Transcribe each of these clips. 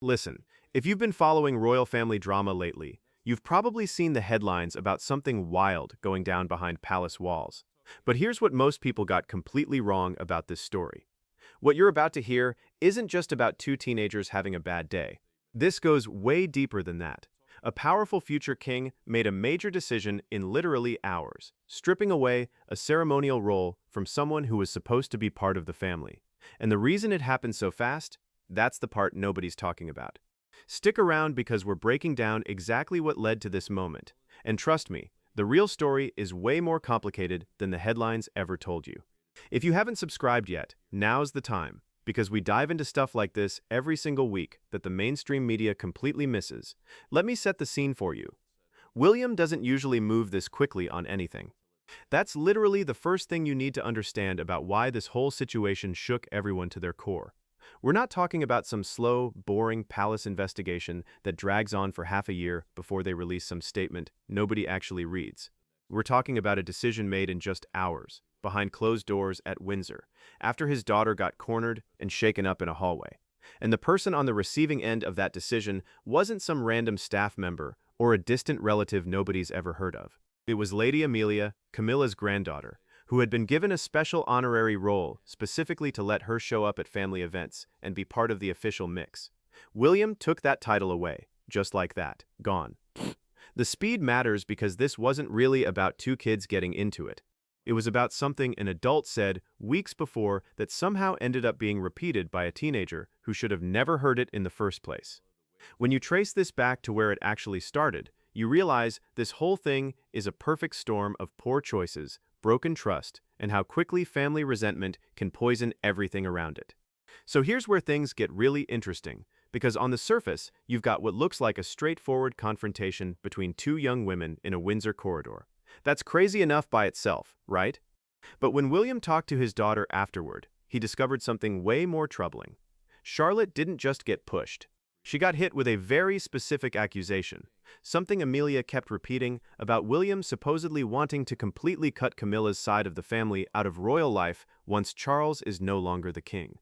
Listen, if you've been following royal family drama lately, you've probably seen the headlines about something wild going down behind palace walls. But here's what most people got completely wrong about this story. What you're about to hear isn't just about two teenagers having a bad day. This goes way deeper than that. A powerful future king made a major decision in literally hours, stripping away a ceremonial role from someone who was supposed to be part of the family. And the reason it happened so fast? That's the part nobody's talking about. Stick around because we're breaking down exactly what led to this moment. And trust me, the real story is way more complicated than the headlines ever told you. If you haven't subscribed yet, now's the time, because we dive into stuff like this every single week that the mainstream media completely misses. Let me set the scene for you. William doesn't usually move this quickly on anything. That's literally the first thing you need to understand about why this whole situation shook everyone to their core. We're not talking about some slow, boring palace investigation that drags on for half a year before they release some statement nobody actually reads. We're talking about a decision made in just hours, behind closed doors at Windsor, after his daughter got cornered and shaken up in a hallway. And the person on the receiving end of that decision wasn't some random staff member or a distant relative nobody's ever heard of. It was Lady Amelia, Camilla's granddaughter, who had been given a special honorary role specifically to let her show up at family events and be part of the official mix. William took that title away, just like that, gone. The speed matters because this wasn't really about two kids getting into it. It was about something an adult said weeks before that somehow ended up being repeated by a teenager who should have never heard it in the first place. When you trace this back to where it actually started, you realize this whole thing is a perfect storm of poor choices, broken trust, and how quickly family resentment can poison everything around it. So here's where things get really interesting, because on the surface, you've got what looks like a straightforward confrontation between two young women in a Windsor corridor. That's crazy enough by itself, right? But when William talked to his daughter afterward, he discovered something way more troubling. Charlotte didn't just get pushed. She got hit with a very specific accusation, something Amelia kept repeating about William supposedly wanting to completely cut Camilla's side of the family out of royal life once Charles is no longer the king.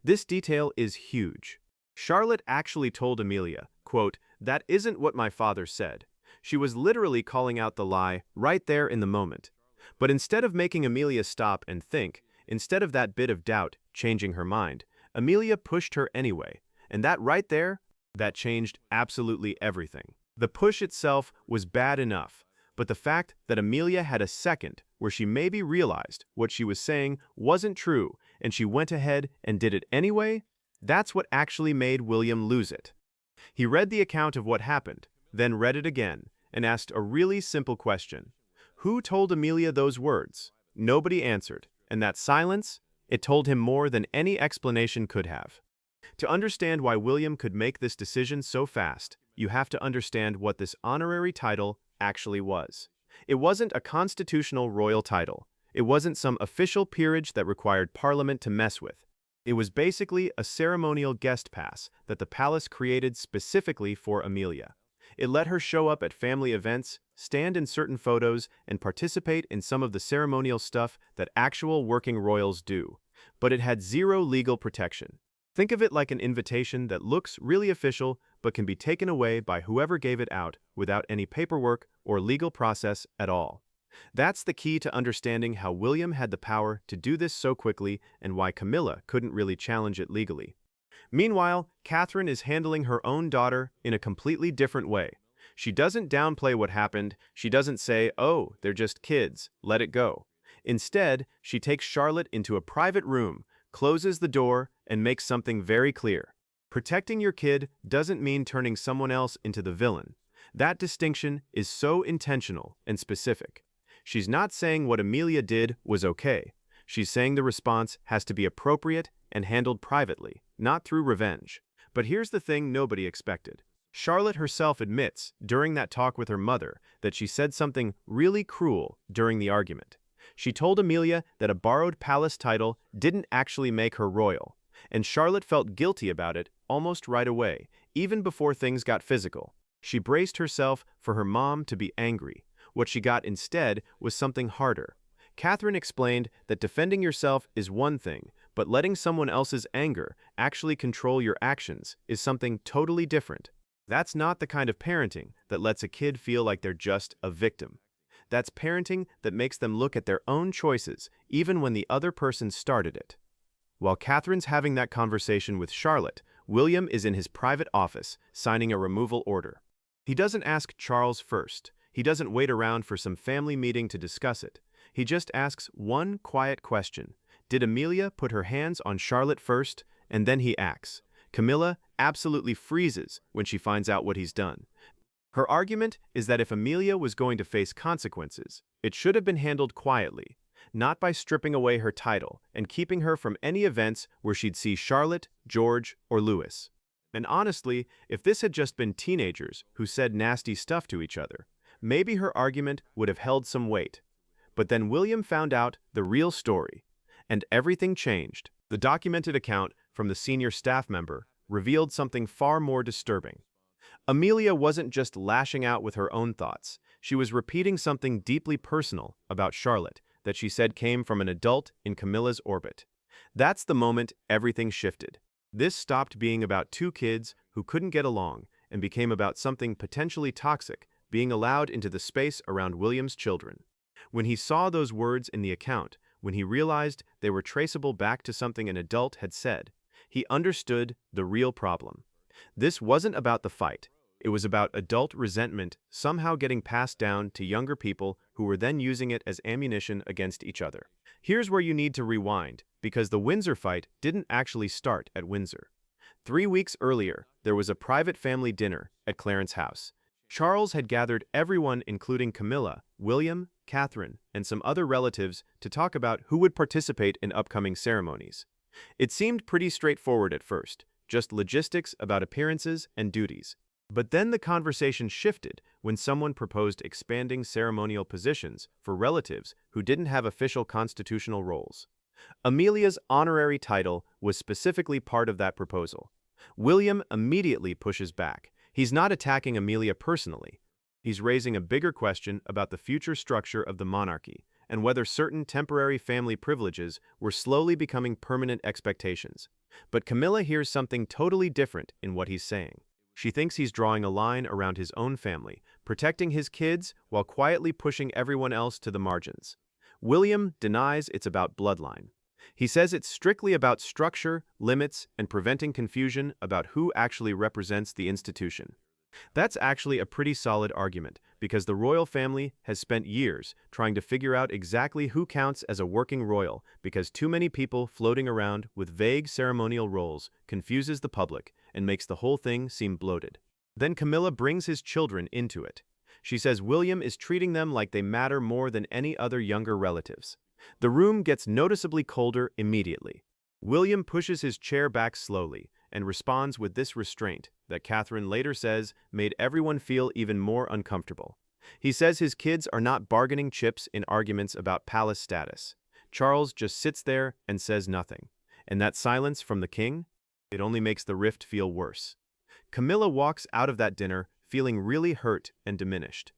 This detail is huge. Charlotte actually told Amelia, quote, "That isn't what my father said." She was literally calling out the lie right there in the moment. But instead of making Amelia stop and think, instead of that bit of doubt changing her mind, Amelia pushed her anyway. And that right there, that changed absolutely everything. The push itself was bad enough, but the fact that Amelia had a second where she maybe realized what she was saying wasn't true and she went ahead and did it anyway, that's what actually made William lose it. He read the account of what happened, then read it again, and asked a really simple question. Who told Amelia those words? Nobody answered, and that silence, it told him more than any explanation could have. To understand why William could make this decision so fast, you have to understand what this honorary title actually was. It wasn't a constitutional royal title. It wasn't some official peerage that required Parliament to mess with. It was basically a ceremonial guest pass that the palace created specifically for Amelia. It let her show up at family events, stand in certain photos, and participate in some of the ceremonial stuff that actual working royals do. But it had zero legal protection. Think of it like an invitation that looks really official but can be taken away by whoever gave it out without any paperwork or legal process at all. That's the key to understanding how William had the power to do this so quickly and why Camilla couldn't really challenge it legally. Meanwhile, Catherine is handling her own daughter in a completely different way. She doesn't downplay what happened. She doesn't say, "Oh, they're just kids, let it go." Instead, she takes Charlotte into a private room, closes the door, and makes something very clear. Protecting your kid doesn't mean turning someone else into the villain. That distinction is so intentional and specific. She's not saying what Amelia did was okay. She's saying the response has to be appropriate and handled privately, not through revenge. But here's the thing nobody expected. Charlotte herself admits, during that talk with her mother, that she said something really cruel during the argument. She told Amelia that a borrowed palace title didn't actually make her royal, and Charlotte felt guilty about it almost right away, even before things got physical. She braced herself for her mom to be angry. What she got instead was something harder. Catherine explained that defending yourself is one thing, But letting someone else's anger actually control your actions is something totally different. That's not the kind of parenting that lets a kid feel like they're just a victim. That's parenting that makes them look at their own choices, even when the other person started it. While Catherine's having that conversation with Charlotte, William is in his private office, signing a removal order. He doesn't ask Charles first. He doesn't wait around for some family meeting to discuss it. He just asks one quiet question. Did Amelia put her hands on Charlotte first? And then he acts. Camilla absolutely freezes when she finds out what he's done. Her argument is that if Amelia was going to face consequences, it should have been handled quietly, not by stripping away her title and keeping her from any events where she'd see Charlotte, George, or Louis. And honestly, if this had just been teenagers who said nasty stuff to each other, maybe her argument would have held some weight. But then William found out the real story, and everything changed. The documented account from the senior staff member revealed something far more disturbing. Amelia wasn't just lashing out with her own thoughts. She was repeating something deeply personal about Charlotte that she said came from an adult in Camilla's orbit. That's the moment everything shifted. This stopped being about two kids who couldn't get along and became about something potentially toxic being allowed into the space around William's children. When he saw those words in the account, when he realized they were traceable back to something an adult had said, he understood the real problem. This wasn't about the fight. It was about adult resentment somehow getting passed down to younger people who were then using it as ammunition against each other. Here's where you need to rewind, because the Windsor fight didn't actually start at Windsor. 3 weeks earlier, there was a private family dinner at Clarence's house. Charles had gathered everyone, including Camilla, William, Catherine, and some other relatives, to talk about who would participate in upcoming ceremonies. It seemed pretty straightforward at first, just logistics about appearances and duties. But then the conversation shifted when someone proposed expanding ceremonial positions for relatives who didn't have official constitutional roles. Amelia's honorary title was specifically part of that proposal. William immediately pushes back. He's not attacking Amelia personally. He's raising a bigger question about the future structure of the monarchy and whether certain temporary family privileges were slowly becoming permanent expectations. But Camilla hears something totally different in what he's saying. She thinks he's drawing a line around his own family, protecting his kids while quietly pushing everyone else to the margins. William denies it's about bloodline. He says it's strictly about structure, limits, and preventing confusion about who actually represents the institution. That's actually a pretty solid argument, because the royal family has spent years trying to figure out exactly who counts as a working royal, because too many people floating around with vague ceremonial roles confuses the public and makes the whole thing seem bloated. Then Camilla brings his children into it. She says William is treating them like they matter more than any other younger relatives. The room gets noticeably colder immediately. William pushes his chair back slowly and responds with this restraint that Catherine later says made everyone feel even more uncomfortable. He says his kids are not bargaining chips in arguments about palace status. Charles just sits there and says nothing. And that silence from the king? It only makes the rift feel worse. Camilla walks out of that dinner feeling really hurt and diminished.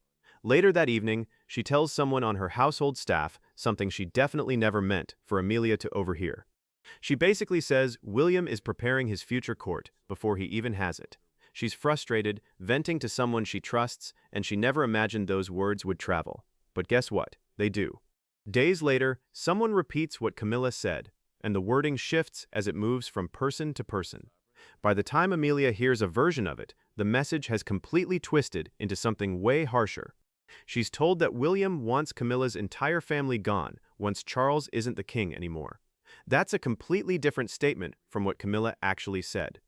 Later that evening, she tells someone on her household staff something she definitely never meant for Amelia to overhear. She basically says William is preparing his future court before he even has it. She's frustrated, venting to someone she trusts, and she never imagined those words would travel. But guess what? They do. Days later, someone repeats what Camilla said, and the wording shifts as it moves from person to person. By the time Amelia hears a version of it, the message has completely twisted into something way harsher. She's told that William wants Camilla's entire family gone once Charles isn't the king anymore. That's a completely different statement from what Camilla actually said.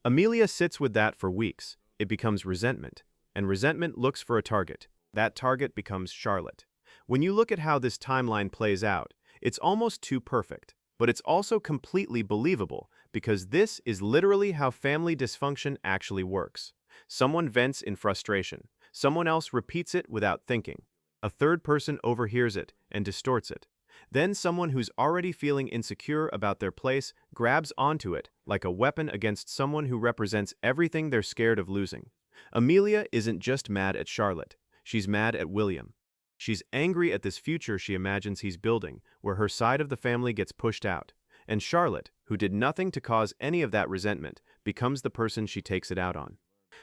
Amelia sits with that for weeks. It becomes resentment, and resentment looks for a target. That target becomes Charlotte. When you look at how this timeline plays out, it's almost too perfect, but it's also completely believable because this is literally how family dysfunction actually works. Someone vents in frustration. Someone else repeats it without thinking. A third person overhears it and distorts it. Then someone who's already feeling insecure about their place grabs onto it like a weapon against someone who represents everything they're scared of losing. Amelia isn't just mad at Charlotte. She's mad at William. She's angry at this future she imagines he's building, where her side of the family gets pushed out. and Charlotte, who did nothing to cause any of that resentment, becomes the person she takes it out on.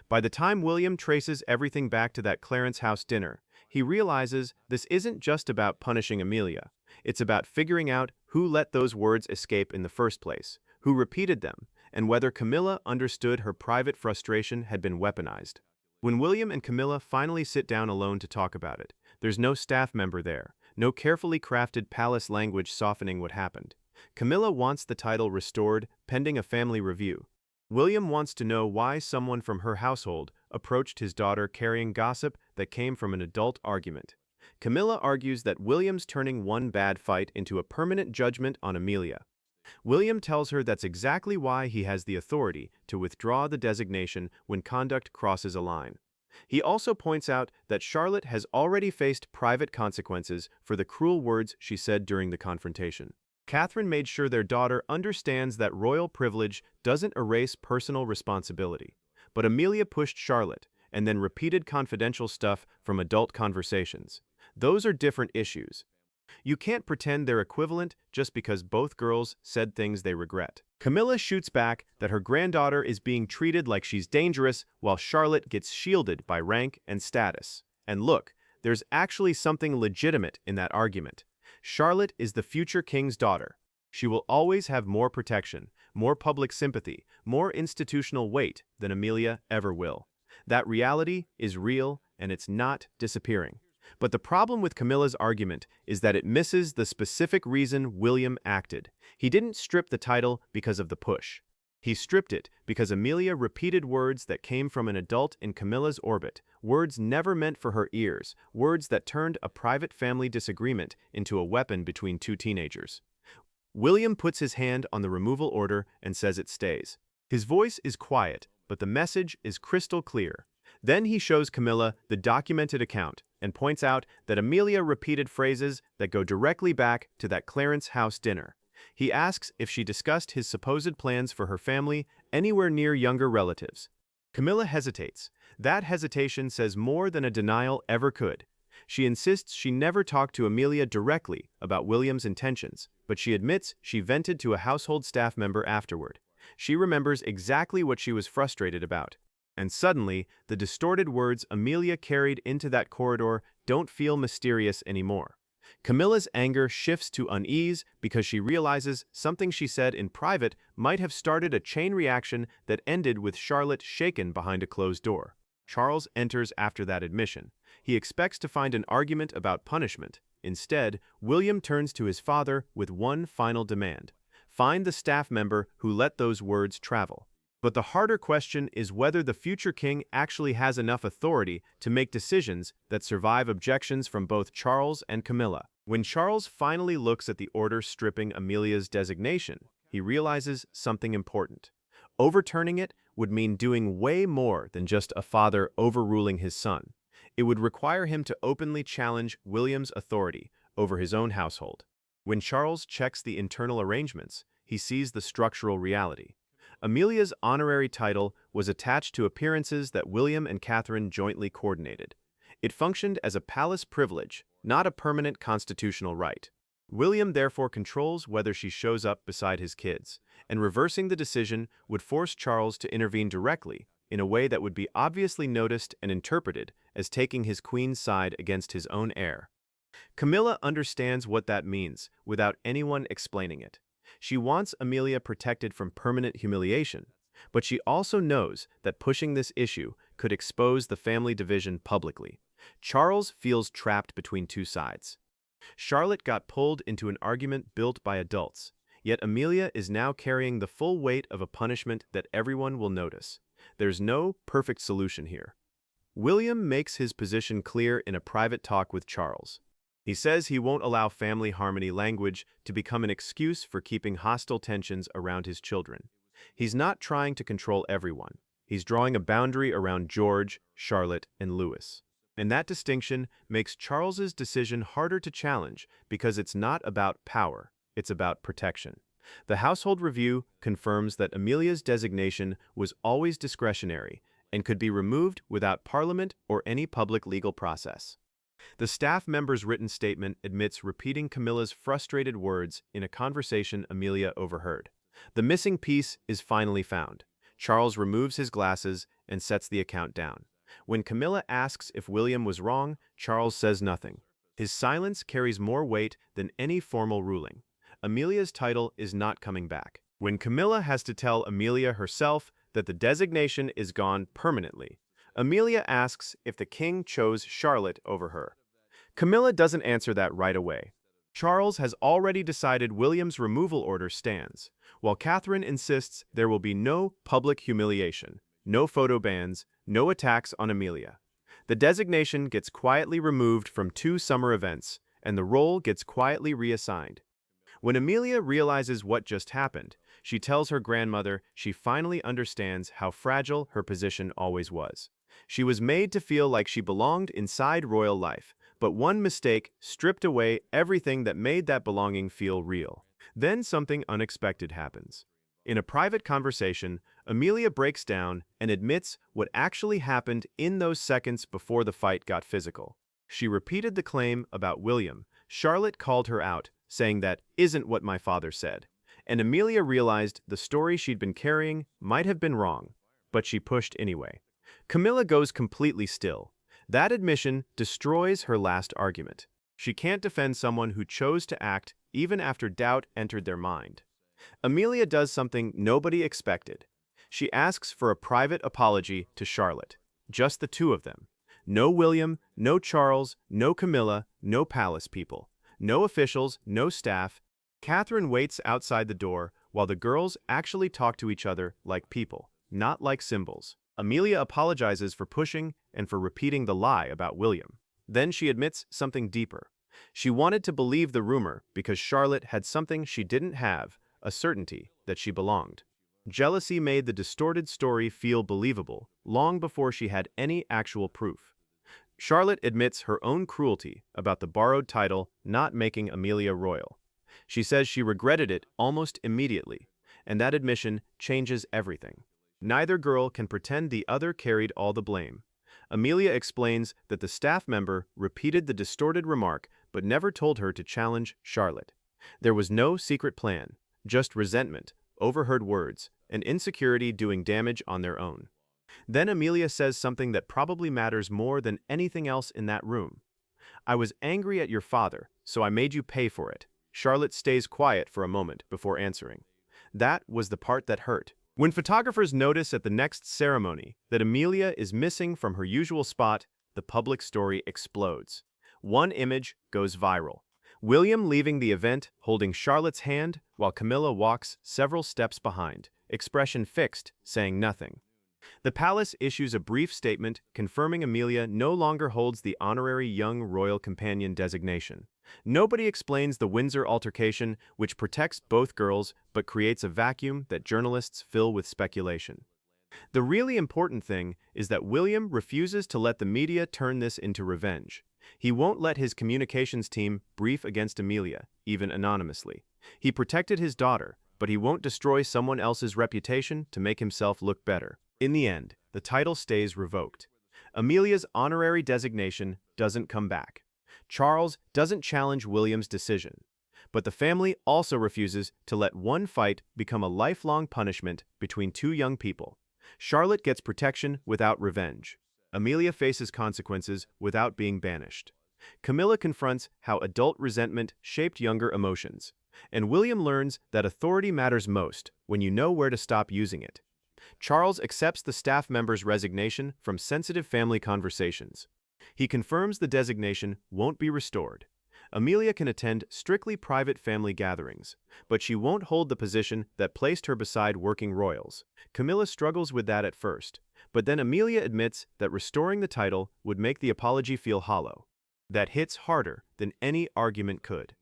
By the time William traces everything back to that Clarence House dinner, he realizes this isn't just about punishing Amelia. It's about figuring out who let those words escape in the first place, who repeated them, and whether Camilla understood her private frustration had been weaponized. When William and Camilla finally sit down alone to talk about it, there's no staff member there, no carefully crafted palace language softening what happened. Camilla wants the title restored pending a family review. William wants to know why someone from her household approached his daughter carrying gossip that came from an adult argument. Camilla argues that William's turning one bad fight into a permanent judgment on Amelia. William tells her that's exactly why he has the authority to withdraw the designation when conduct crosses a line. He also points out that Charlotte has already faced private consequences for the cruel words she said during the confrontation. Catherine made sure their daughter understands that royal privilege doesn't erase personal responsibility. But Amelia pushed Charlotte, and then repeated confidential stuff from adult conversations. Those are different issues. You can't pretend they're equivalent just because both girls said things they regret. Camilla shoots back that her granddaughter is being treated like she's dangerous while Charlotte gets shielded by rank and status. And look, there's actually something legitimate in that argument. Charlotte is the future king's daughter. She will always have more protection, more public sympathy, more institutional weight than Amelia ever will. That reality is real and it's not disappearing. But the problem with Camilla's argument is that it misses the specific reason William acted. He didn't strip the title because of the push. He stripped it because Amelia repeated words that came from an adult in Camilla's orbit, words never meant for her ears, words that turned a private family disagreement into a weapon between two teenagers. William puts his hand on the removal order and says it stays. His voice is quiet, but the message is crystal clear. Then he shows Camilla the documented account and points out that Amelia repeated phrases that go directly back to that Clarence House dinner. He asks if she discussed his supposed plans for her family anywhere near younger relatives. Camilla hesitates. That hesitation says more than a denial ever could. She insists she never talked to Amelia directly about William's intentions, but she admits she vented to a household staff member afterward. She remembers exactly what she was frustrated about. And suddenly, the distorted words Amelia carried into that corridor don't feel mysterious anymore. Camilla's anger shifts to unease because she realizes something she said in private might have started a chain reaction that ended with Charlotte shaken behind a closed door. Charles enters after that admission. He expects to find an argument about punishment. Instead, William turns to his father with one final demand: find the staff member who let those words travel. But the harder question is whether the future king actually has enough authority to make decisions that survive objections from both Charles and Camilla. When Charles finally looks at the order stripping Amelia's designation, he realizes something important. Overturning it would mean doing way more than just a father overruling his son. It would require him to openly challenge William's authority over his own household. When Charles checks the internal arrangements, he sees the structural reality. Amelia's honorary title was attached to appearances that William and Catherine jointly coordinated. It functioned as a palace privilege, not a permanent constitutional right. William therefore controls whether she shows up beside his kids, and reversing the decision would force Charles to intervene directly in a way that would be obviously noticed and interpreted as taking his queen's side against his own heir. Camilla understands what that means without anyone explaining it. She wants Amelia protected from permanent humiliation, but she also knows that pushing this issue could expose the family division publicly. Charles feels trapped between two sides. Charlotte got pulled into an argument built by adults, yet Amelia is now carrying the full weight of a punishment that everyone will notice. There's no perfect solution here. William makes his position clear in a private talk with Charles. He says he won't allow family harmony language to become an excuse for keeping hostile tensions around his children. He's not trying to control everyone. He's drawing a boundary around George, Charlotte, and Louis. And that distinction makes Charles's decision harder to challenge because it's not about power, it's about protection. The household review confirms that Amelia's designation was always discretionary and could be removed without Parliament or any public legal process. The staff member's written statement admits repeating Camilla's frustrated words in a conversation Amelia overheard. The missing piece is finally found. Charles removes his glasses and sets the account down. When Camilla asks if William was wrong, Charles says nothing. His silence carries more weight than any formal ruling. Amelia's title is not coming back. When Camilla has to tell Amelia herself that the designation is gone permanently, Amelia asks if the king chose Charlotte over her. Camilla doesn't answer that right away. Charles has already decided William's removal order stands, while Catherine insists there will be no public humiliation, no photo bans, no attacks on Amelia. The designation gets quietly removed from 2 summer events, and the role gets quietly reassigned. When Amelia realizes what just happened, she tells her grandmother she finally understands how fragile her position always was. She was made to feel like she belonged inside royal life, but one mistake stripped away everything that made that belonging feel real. Then something unexpected happens. In a private conversation, Amelia breaks down and admits what actually happened in those seconds before the fight got physical. She repeated the claim about William. Charlotte called her out, saying that isn't what my father said. And Amelia realized the story she'd been carrying might have been wrong, but she pushed anyway. Camilla goes completely still. That admission destroys her last argument. She can't defend someone who chose to act even after doubt entered their mind. Amelia does something nobody expected. She asks for a private apology to Charlotte. Just the 2 of them. No William, no Charles, no Camilla, no palace people. No officials, no staff. Catherine waits outside the door while the girls actually talk to each other like people, not like symbols. Amelia apologizes for pushing and for repeating the lie about William. Then she admits something deeper. She wanted to believe the rumor because Charlotte had something she didn't have, a certainty that she belonged. Jealousy made the distorted story feel believable long before she had any actual proof. Charlotte admits her own cruelty about the borrowed title not making Amelia royal. She says she regretted it almost immediately, and that admission changes everything. Neither girl can pretend the other carried all the blame. Amelia explains that the staff member repeated the distorted remark but never told her to challenge Charlotte. There was no secret plan, just resentment, overheard words, and insecurity doing damage on their own. Then Amelia says something that probably matters more than anything else in that room. I was angry at your father, so I made you pay for it. Charlotte stays quiet for a moment before answering. That was the part that hurt. When photographers notice at the next ceremony that Amelia is missing from her usual spot, the public story explodes. One image goes viral. William leaving the event holding Charlotte's hand while Camilla walks several steps behind, expression fixed, saying nothing. The palace issues a brief statement confirming Amelia no longer holds the honorary young royal companion designation. Nobody explains the Windsor altercation, which protects both girls but creates a vacuum that journalists fill with speculation. The really important thing is that William refuses to let the media turn this into revenge. He won't let his communications team brief against Amelia, even anonymously. He protected his daughter, but he won't destroy someone else's reputation to make himself look better. In the end, the title stays revoked. Amelia's honorary designation doesn't come back. Charles doesn't challenge William's decision. But the family also refuses to let one fight become a lifelong punishment between 2 young people. Charlotte gets protection without revenge. Amelia faces consequences without being banished. Camilla confronts how adult resentment shaped younger emotions. And William learns that authority matters most when you know where to stop using it. Charles accepts the staff member's resignation from sensitive family conversations. He confirms the designation won't be restored. Amelia can attend strictly private family gatherings, but she won't hold the position that placed her beside working royals. Camilla struggles with that at first, but then Amelia admits that restoring the title would make the apology feel hollow. That hits harder than any argument could.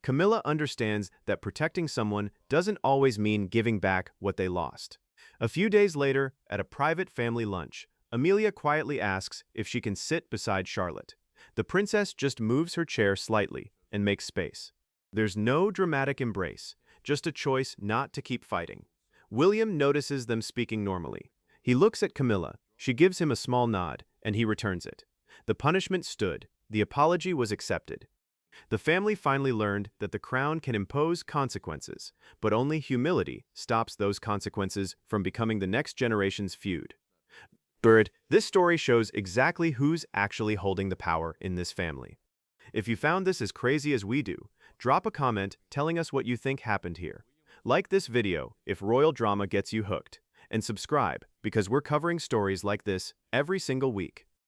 Camilla understands that protecting someone doesn't always mean giving back what they lost. A few days later, at a private family lunch, Amelia quietly asks if she can sit beside Charlotte. The princess just moves her chair slightly and makes space. There's no dramatic embrace, just a choice not to keep fighting. William notices them speaking normally. He looks at Camilla, she gives him a small nod, and he returns it. The punishment stood, The apology was accepted. The family finally learned that the crown can impose consequences, but only humility stops those consequences from becoming the next generation's feud. Bird, this story shows exactly who's actually holding the power in this family. If you found this as crazy as we do, drop a comment telling us what you think happened here. Like this video if royal drama gets you hooked, and subscribe because we're covering stories like this every single week.